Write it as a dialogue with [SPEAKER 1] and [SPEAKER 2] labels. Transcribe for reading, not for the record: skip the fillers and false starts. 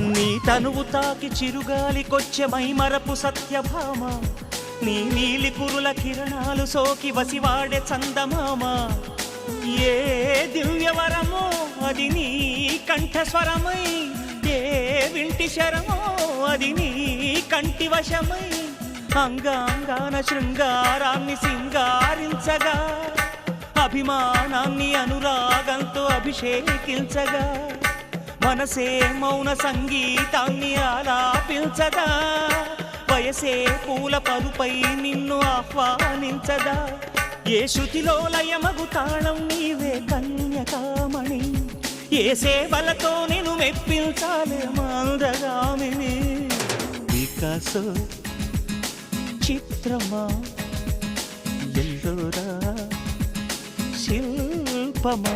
[SPEAKER 1] నీ తనువు తాకి చిరుగాలికొచ్చే మైమరపు సత్యభామ, నీ నీలి కురుల కిరణాలు సోకి వసివాడే చందమామ. ఏ దివ్యవరమో అది నీ కంఠస్వరమై, ఏ వింటి శరమో అది నీ కంటి వశమై, అంగాంగాన శృంగారాన్ని సింగారించగా, అభిమానాన్ని అనురాగంతో అభిషేకించగా, మనసే మౌన సంగీతాన్ని ఆలాపించదా, వయసే పూల పరుపై నిన్ను ఆహ్వానించదా. ఏ శృతిలో లయమగు తాళం నీవే కన్యకామణి, ఏ సేవలతో నేను మెప్పించాలే మందగామిని. వికాసో చిత్రమా ఎల్లోరా శిల్పమా.